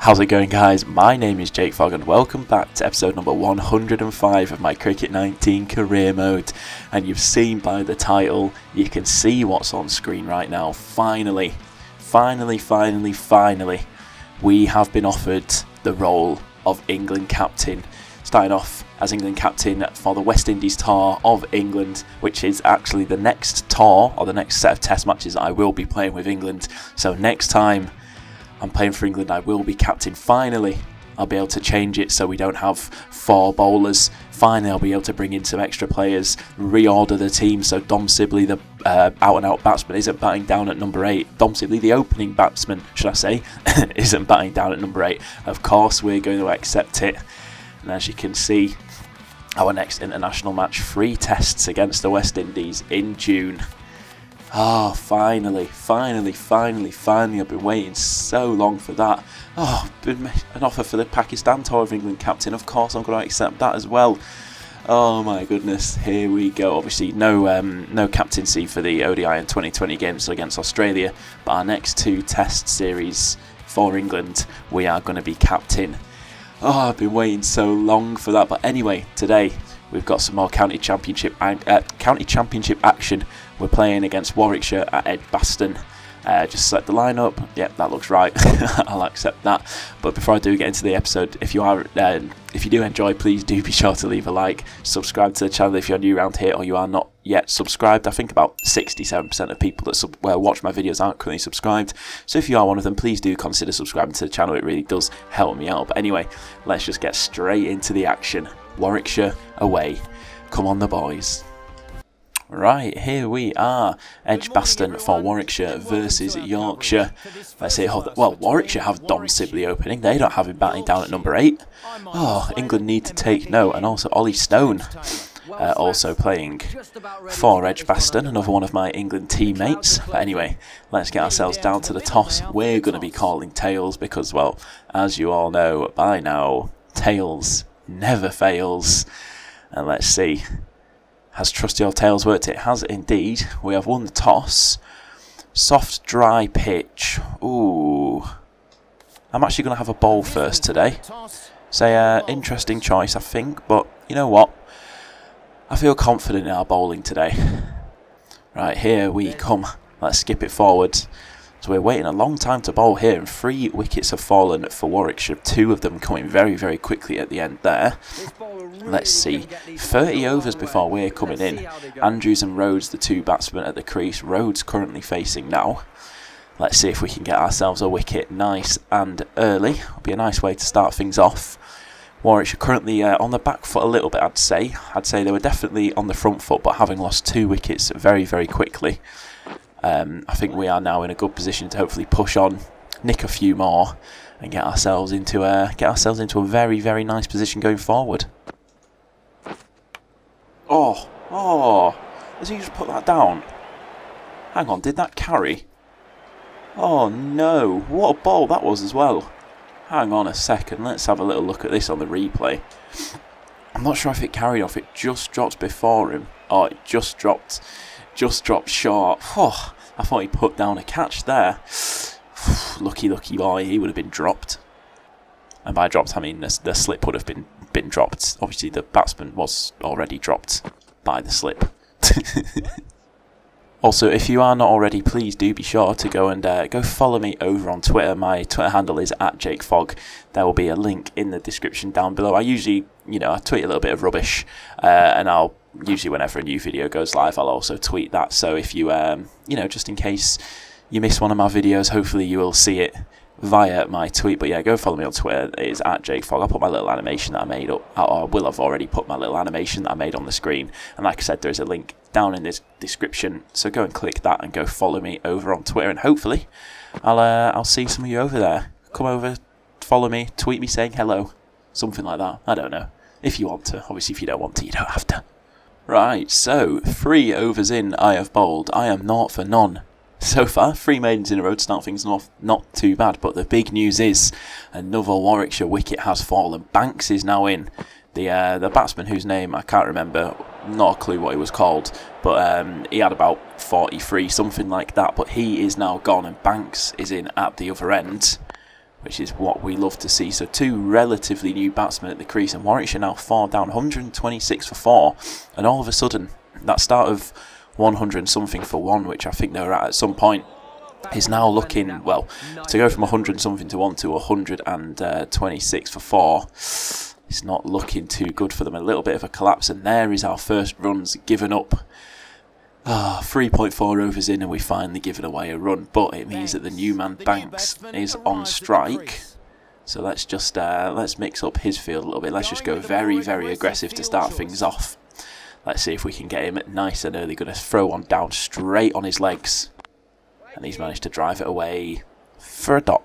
How's it going, guys? My name is Jakefog and welcome back to episode number 105 of my Cricket 19 career mode. And you've seen by the title, you can see what's on screen right now. Finally, we have been offered the role of England captain. Starting off as England captain for the West Indies tour of England, which is actually the next tour or the next set of test matches I will be playing with England. So next time I'm playing for England, I will be captain. Finally, I'll be able to change it so we don't have 4 bowlers. Finally, I'll be able to bring in some extra players, reorder the team so Dom Sibley, the out-and-out batsman, isn't batting down at number 8. Dom Sibley, the opening batsman, should I say, isn't batting down at number 8. Of course, we're going to accept it. And as you can see, our next international match, 3 tests against the West Indies in June. Oh, finally, I've been waiting so long for that. Oh, been an offer for the Pakistan tour of England captain. Of course, I'm going to accept that as well. Oh my goodness, here we go. Obviously, no captaincy for the ODI and 2020 games against Australia, but our next 2 test series for England, we are going to be captain. Oh, I've been waiting so long for that. But anyway, today we've got some more county championship action. We're playing against Warwickshire at Edgbaston. Just select the lineup. Yep, that looks right. I'll accept that. But before I do get into the episode, if you do enjoy, please do be sure to leave a like. Subscribe to the channel if you're new around here or you are not yet subscribed. I think about 67% of people that watch my videos aren't currently subscribed. So if you are one of them, please do consider subscribing to the channel. It really does help me out. But anyway, let's just get straight into the action. Warwickshire away. Come on, the boys. Right, here we are, Edgbaston for Warwickshire versus Yorkshire. Let's see, well, Warwickshire have Dom Sibley opening, they don't have him batting down at number 8. Oh, England need to take note, and also Ollie Stone also playing for Edgbaston, another one of my England teammates. But anyway, let's get ourselves down to the toss. We're going to be calling tails because, well, as you all know by now, tails never fails. And let's see. Has trusty old tails worked? It has indeed. We have won the toss. Soft, dry pitch. Ooh. I'm actually going to have a bowl first today. So, interesting choice, I think. But, you know what? I feel confident in our bowling today. Right, here we come. Let's skip it forward. So we're waiting a long time to bowl here, and 3 wickets have fallen for Warwickshire, 2 of them coming very quickly at the end there. Let's see, 30 overs before we're coming in. Andrews and Rhodes, the 2 batsmen at the crease. Rhodes currently facing now. Let's see if we can get ourselves a wicket nice and early. It'll be a nice way to start things off. Warwickshire currently on the back foot a little bit, I'd say. I'd say they were definitely on the front foot, but having lost 2 wickets very quickly. I think we are now in a good position to hopefully push on, nick a few more, and get ourselves into a very nice position going forward. Oh! Has he just put that down? Hang on, did that carry? Oh no! What a ball that was as well. Hang on a second, let's have a little look at this on the replay. I'm not sure if it carried off. It just dropped before him. Oh, it just dropped short. Oh, I thought he put down a catch there. Lucky boy, he would have been dropped. And by dropped, I mean the slip would have been dropped. Obviously, the batsman was already dropped by the slip. Also, if you are not already, please do be sure to go follow me over on Twitter. My Twitter handle is @Jakefog. There will be a link in the description down below. I usually, I tweet a little bit of rubbish, and I'll usually whenever a new video goes live, I'll also tweet that. So if you, just in case you miss one of my videos, hopefully you will see it via my tweet. But yeah, go follow me on Twitter. It is @Jakefog. I'll put my little animation that I made up, or will have already put my little animation that I made on the screen. And like I said, there is a link down in this description. So go and click that and go follow me over on Twitter. And hopefully, I'll see some of you over there. Come over, follow me, tweet me saying hello, something like that. I don't know. If you want to. Obviously, if you don't want to, you don't have to. Right, so 3 overs in, I have bowled. I am 0 for none. So far, 3 maidens in a row to start things off, not too bad. But the big news is another Warwickshire wicket has fallen. Banks is now in. The batsman whose name I can't remember, not a clue what he was called, but he had about 43, something like that. But he is now gone, and Banks is in at the other end. which is what we love to see. So 2 relatively new batsmen at the crease, and Warwickshire now 4 down, 126 for 4, and all of a sudden that start of 100 and something for 1, which I think they were at some point, is now looking, well, to go from 100 and something to 1 to 126 for 4, it's not looking too good for them. A little bit of a collapse, and there is our first runs given up. 3.4 overs in and we finally given away a run, but it means that the new man Banks is on strike. So let's just let's mix up his field a little bit. Let's just go very, very aggressive to start things off. Let's see if we can get him nice and early. Going to throw one down straight on his legs, and he's managed to drive it away for a dot.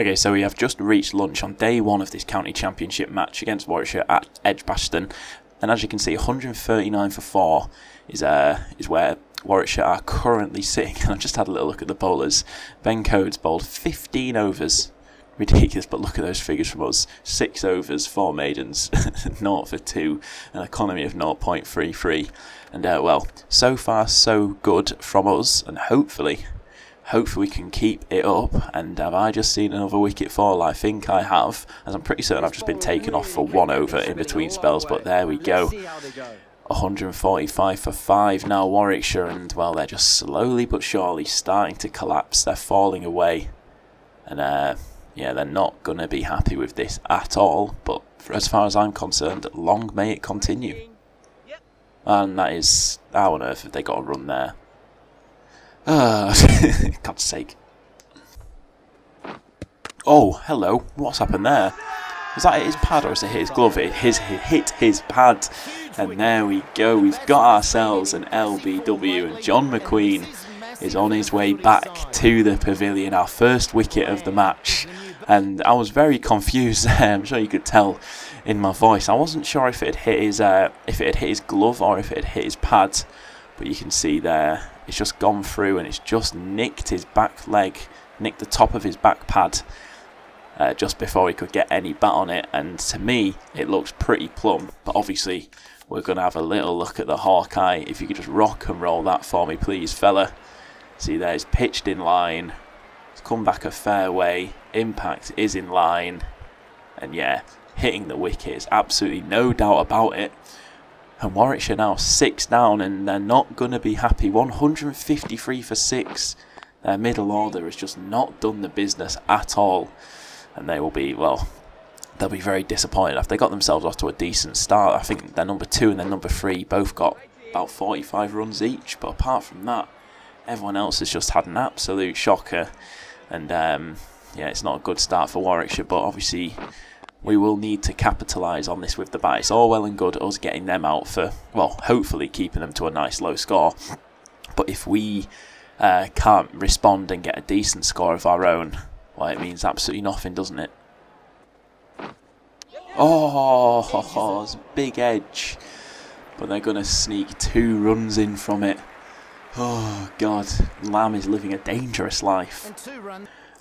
Okay, so we have just reached lunch on day 1 of this county championship match against Warwickshire at Edgbaston, and as you can see, 139 for 4 is where Warwickshire are currently sitting. And I've just had a little look at the bowlers. Ben Coates bowled 15 overs. Ridiculous, but look at those figures from us. 6 overs, 4 maidens, 0 for 2, an economy of 0.33. And well, so far so good from us, and hopefully we can keep it up. And have I just seen another wicket fall? I think I have, as I'm pretty certain I've just been taken off for 1 over in between spells, but there we go. 145 for 5 now Warwickshire, and well, they're just slowly but surely starting to collapse. They're falling away, and yeah, they're not going to be happy with this at all, but as far as I'm concerned, long may it continue. And that is, how on earth have they got a run there? God's sake. Oh, hello, what's happened there? Was that hit his pad or has it hit his glove? It hit his pad. And there we go, we've got ourselves an LBW, and John McQueen is on his way back to the pavilion, our first wicket of the match. And I was very confused there, I'm sure you could tell in my voice. I wasn't sure if it had hit his glove or if it had hit his pad, but you can see there, it's just gone through and it's just nicked his back leg, nicked the top of his back pad. Just before he could get any bat on it, and to me it looks pretty plumb, but obviously we're going to have a little look at the Hawkeye. If you could just rock and roll that for me please, fella. See there, it's pitched in line, it's come back a fair way, impact is in line, and yeah, hitting the wicket is absolutely no doubt about it. And Warwickshire now 6 down, and they're not going to be happy. 153 for 6, their middle order has just not done the business at all. And they will be, well, they'll be very disappointed after they got themselves off to a decent start. I think their number 2 and their number 3 both got about 45 runs each. But apart from that, everyone else has just had an absolute shocker. And yeah, it's not a good start for Warwickshire. But obviously, we will need to capitalise on this with the bat. It's all well and good us getting them out for, well, hopefully keeping them to a nice low score. But if we can't respond and get a decent score of our own, well, it means absolutely nothing, doesn't it? Oh, it's a big edge. But they're going to sneak 2 runs in from it. Oh, God. Lamb is living a dangerous life.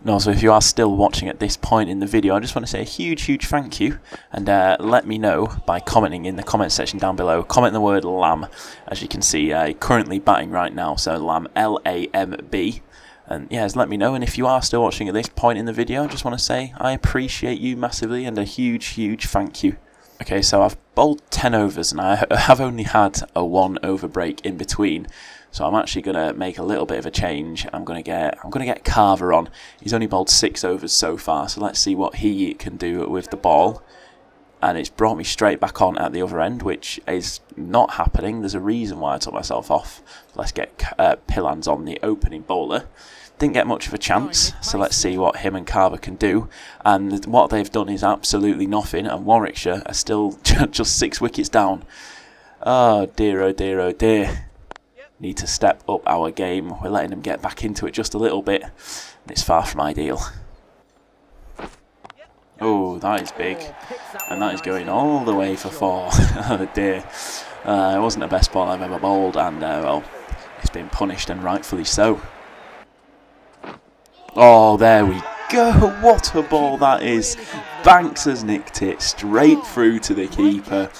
No, so if you are still watching at this point in the video, I just want to say a huge, huge thank you. And let me know by commenting in the comment section down below. Comment the word Lamb. As you can see, currently batting right now. So Lamb, L-A-M-B. And yeah, let me know, and if you are still watching at this point in the video, I just want to say I appreciate you massively and a huge, huge thank you. Okay, so I've bowled 10 overs and I have only had a 1 over break in between. So I'm actually going to make a little bit of a change. I'm going to get Carver on. He's only bowled 6 overs so far, so let's see what he can do with the ball. And it's brought me straight back on at the other end, which is not happening. There's a reason why I took myself off. Let's get Pillans on, the opening bowler. Didn't get much of a chance, so let's see what him and Carver can do. And what they've done is absolutely nothing, and Warwickshire are still just 6 wickets down. Oh dear, oh dear, oh dear. Need to step up our game. We're letting them get back into it just a little bit, and it's far from ideal. Oh, that is big, and that is going all the way for 4. Oh dear. It wasn't the best ball I've ever bowled, and well, it's been punished, and rightfully so. Oh, there we go. What a ball that is. Banks has nicked it straight through to the keeper,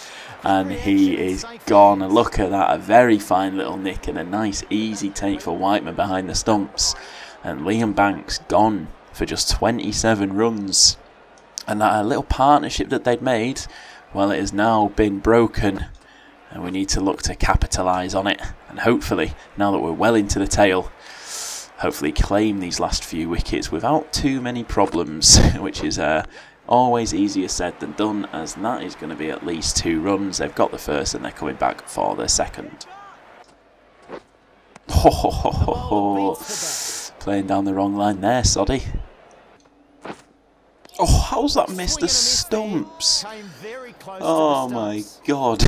and he is gone. And look at that, a very fine little nick and a nice easy take for Whiteman behind the stumps. And Liam Banks gone for just 27 runs. And that little partnership that they'd made, well, it has now been broken. And we need to look to capitalise on it. And hopefully, now that we're well into the tail, hopefully claim these last few wickets without too many problems, which is always easier said than done, as that is going to be at least 2 runs. They've got the first and they're coming back for the second. Playing down the wrong line there, Soddy. Oh, how's that missed the stumps? Oh my god.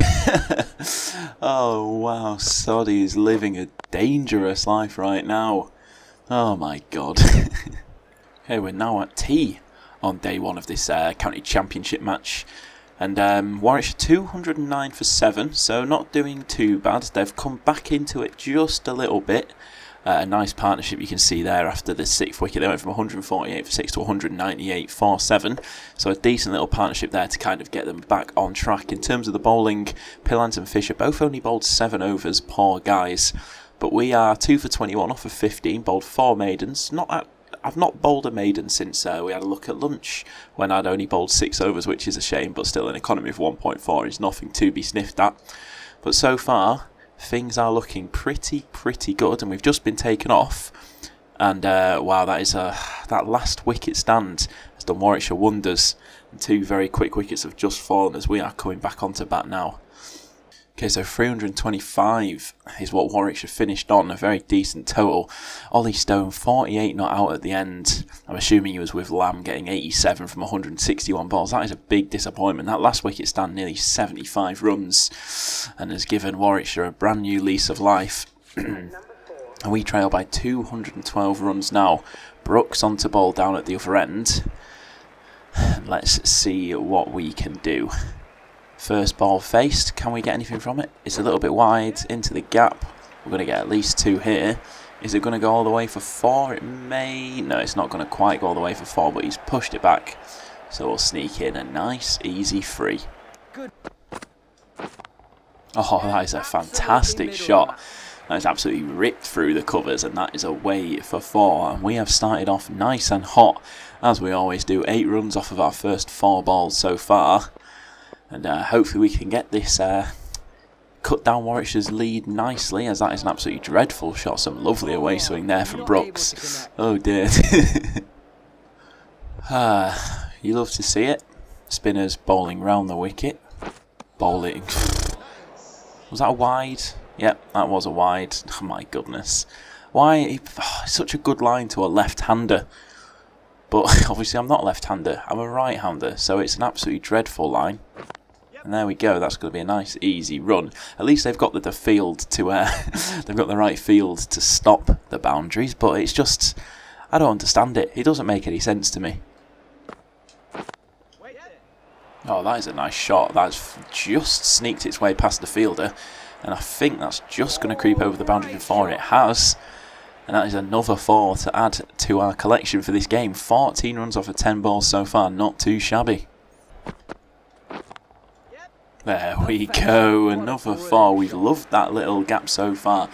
Oh wow, Soddy is living a dangerous life right now. Oh my god. Okay, we're now at tea on day 1 of this county championship match. And Warwickshire 209 for 7, so not doing too bad. They've come back into it just a little bit. A nice partnership you can see there after the 6th wicket. They went from 148 for 6 to 198 for 7. So a decent little partnership there to kind of get them back on track. In terms of the bowling, Pillans and Fisher both only bowled 7 overs, poor guys. But we are 2 for 21 off of 15, bowled 4 maidens. I've not bowled a maiden since we had a look at lunch, when I'd only bowled 6 overs, which is a shame, but still an economy of 1.4 is nothing to be sniffed at. But so far, things are looking pretty good, and we've just been taken off. And wow, that last wicket stand has done Warwickshire wonders. And 2 very quick wickets have just fallen as we are coming back onto bat now. Okay, so 325 is what Warwickshire finished on, a very decent total. Ollie Stone, 48 not out at the end. I'm assuming he was with Lamb, getting 87 from 161 balls. That is a big disappointment. That last wicket stand, nearly 75 runs, and has given Warwickshire a brand new lease of life. And we trail by 212 runs now. Brooks on to bowl down at the other end. Let's see what we can do. First ball faced, can we get anything from it? It's a little bit wide into the gap. We're going to get at least 2 here. Is it going to go all the way for 4? It may. No, it's not going to quite go all the way for 4, but he's pushed it back. So we'll sneak in a nice, easy free. Good. Oh, that is a fantastic shot. That is absolutely ripped through the covers, and that is away for 4. And we have started off nice and hot, as we always do. 8 runs off of our first 4 balls so far. And hopefully we can get this cut down Warwickshire's lead nicely, as that is an absolutely dreadful shot. Some lovely away swing there from Brooks. Oh dear. You love to see it. Spinners bowling round the wicket. Bowling. Was that a wide? Yep, that was a wide. Oh my goodness. Why? Such a good line to a left-hander. But obviously I'm not a left-hander. I'm a right-hander. So it's an absolutely dreadful line. And there we go. That's going to be a nice, easy run. At least they've got the field to they've got the right field to stop the boundaries. But it's just, I don't understand it. It doesn't make any sense to me. Oh, that is a nice shot. That's just sneaked its way past the fielder, and I think that's just going to creep over the boundary before it has. And that is another 4 to add to our collection for this game. 14 runs off of 10 balls so far. Not too shabby. There we go, another 4. We've loved that little gap so far,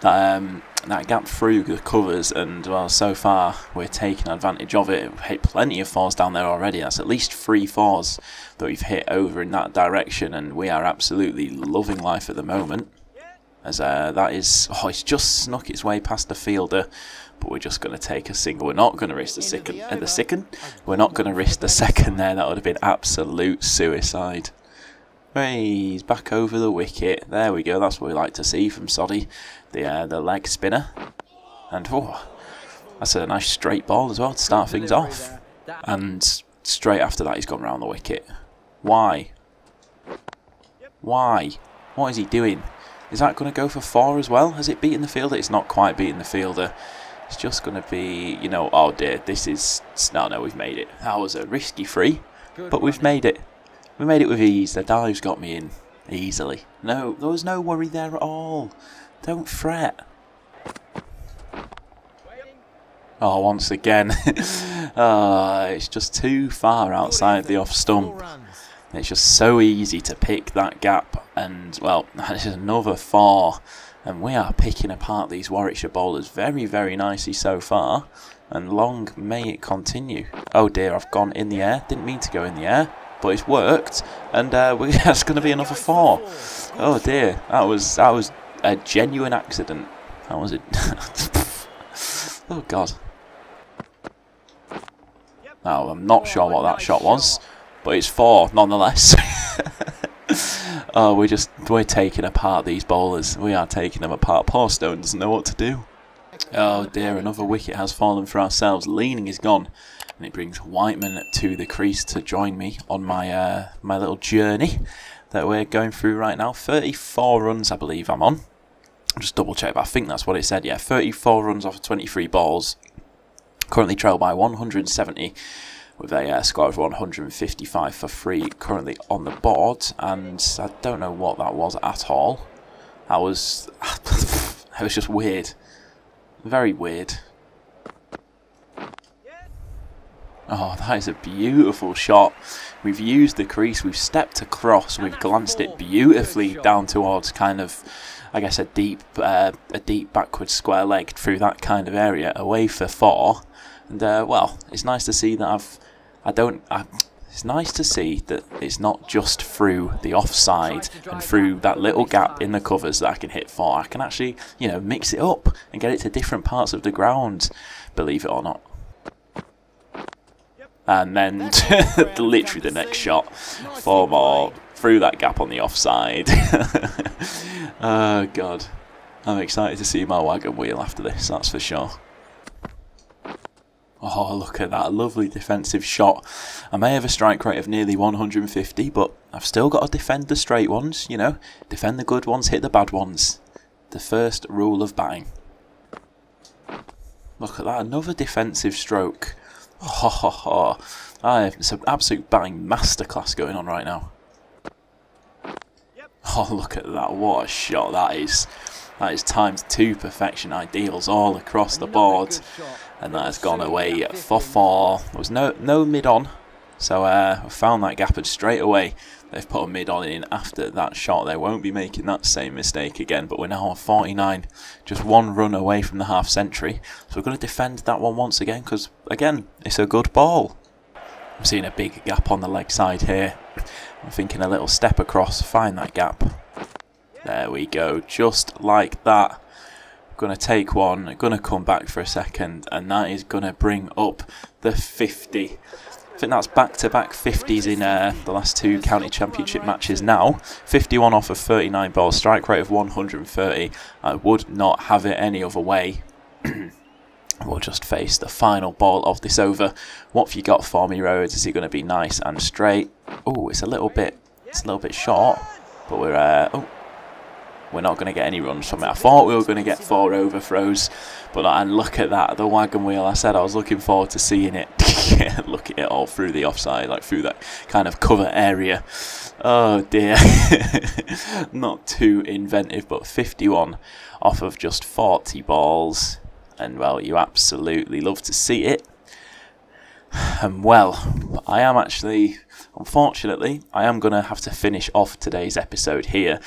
that gap through the covers, and well, so far we're taking advantage of it. We've hit plenty of 4s down there already. That's at least 3 4s that we've hit over in that direction, and we are absolutely loving life at the moment. As that is, oh, it's just snuck its way past the fielder, but we're just going to take a single. We're not going to risk the second. We're not going to risk the second there. That would have been absolute suicide. Hey, he's back over the wicket. There we go. That's what we like to see from Soddy, the leg spinner. And oh, that's a nice straight ball as well to start things off. And straight after that, he's gone round the wicket. Why? Why? What is he doing? Is that going to go for 4 as well? Has it beaten the fielder? It's not quite beaten the fielder. It's just going to be, you know, oh dear, this is... No, we've made it. That was a risky free, but we've made it. We made it with ease. The dive's got me in easily. No, there was no worry there at all. Don't fret. Oh, once again. It's just too far outside the off stump. It's just so easy to pick that gap. And, well, that is another 4. And we are picking apart these Warwickshire bowlers very, very nicely so far. And long may it continue. Oh dear, I've gone in the air. Didn't mean to go in the air, but it's worked. And that's going to be another 4. Oh dear, that was a genuine accident. That was it. Oh god. Now, I'm not sure what that shot was, but it's 4 nonetheless. Oh, we're taking apart these bowlers. We are taking them apart. Poor Stone doesn't know what to do. Oh dear, another wicket has fallen for ourselves. Leaning is gone, and it brings Whiteman to the crease to join me on my my little journey that we're going through right now. 34 runs, I believe I'm on. I'll just double check, but I think that's what it said. Yeah, 34 runs off of 23 balls. Currently trailed by 170 with a score of 155 for 3 currently on the board. And I don't know what that was at all. That was... it was just weird. Very weird. Oh, that is a beautiful shot. We've used the crease, we've stepped across, we've glanced it beautifully down towards kind of, I guess, a deep backward square leg through that kind of area, away for 4. And well, it's nice to see that it's nice to see that it's not just through the offside and through that little gap in the covers that I can hit 4. I can actually, you know, mix it up and get it to different parts of the ground, believe it or not. And then literally the next shot, 4 more through that gap on the offside. Oh god, I'm excited to see my wagon wheel after this, that's for sure. Oh, look at that lovely defensive shot. I may have a strike rate of nearly 150, but I've still got to defend the straight ones, you know. Defend the good ones, hit the bad ones. The first rule of batting. Look at that, another defensive stroke. Oh, it's an absolute batting masterclass going on right now. Oh, look at that, what a shot that is. That is times 2 perfection ideals all across the board. And that has gone away for 4. There was no mid-on, so I found that gap and straight away they've put a mid-on in after that shot. They won't be making that same mistake again, but we're now on 49, just 1 run away from the half-century. So we're going to defend that one once again, because, again, it's a good ball. I'm seeing a big gap on the leg side here. I'm thinking a little step across, find that gap. There we go, just like that. Going to take one, going to come back for a second, and that is going to bring up the 50. I think that's back-to-back 50s in the last 2 county championship matches now. 51 off of 39 balls, strike rate of 130. I would not have it any other way. We'll just face the final ball of this over. What have you got for me, Rhodes? Is it going to be nice and straight? Oh, it's a little bit short, but we're not going to get any runs from it. I thought we were going to get 4 overthrows, but and look at that, the wagon wheel. I said I was looking forward to seeing it. Look at it all through the offside, like through that kind of cover area. Oh dear. Not too inventive, but 51 off of just 40 balls. And well, you absolutely love to see it. And well, I am actually, unfortunately, I am going to have to finish off today's episode here.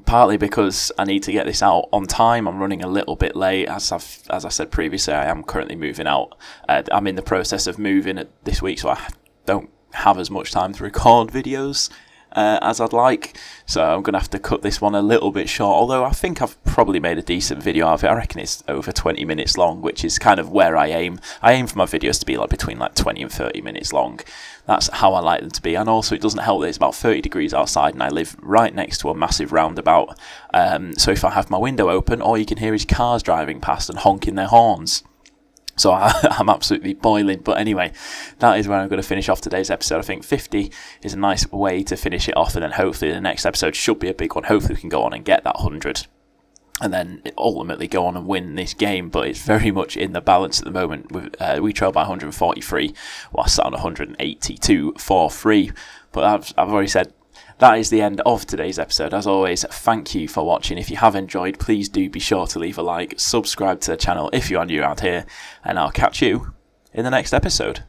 Partly because I need to get this out on time. I'm running a little bit late, as I said previously. I am currently moving out. I'm in the process of moving this week, so I don't have as much time to record videos as I'd like. So I'm going to have to cut this one a little bit short, although I think I've probably made a decent video out of it. I reckon it's over 20 minutes long, which is kind of where I aim. I aim for my videos to be like between like 20 and 30 minutes long. That's how I like them to be. And also it doesn't help that it's about 30 degrees outside and I live right next to a massive roundabout. So if I have my window open, all you can hear is cars driving past and honking their horns. So I'm absolutely boiling. But anyway, that is where I'm going to finish off today's episode. I think 50 is a nice way to finish it off. And then hopefully the next episode should be a big one. Hopefully we can go on and get that 100. And then ultimately go on and win this game. But it's very much in the balance at the moment. We trail by 143, while sat on 182 for 3. But I've already said, that is the end of today's episode. As always, thank you for watching. If you have enjoyed, please do be sure to leave a like, subscribe to the channel if you are new around here, and I'll catch you in the next episode.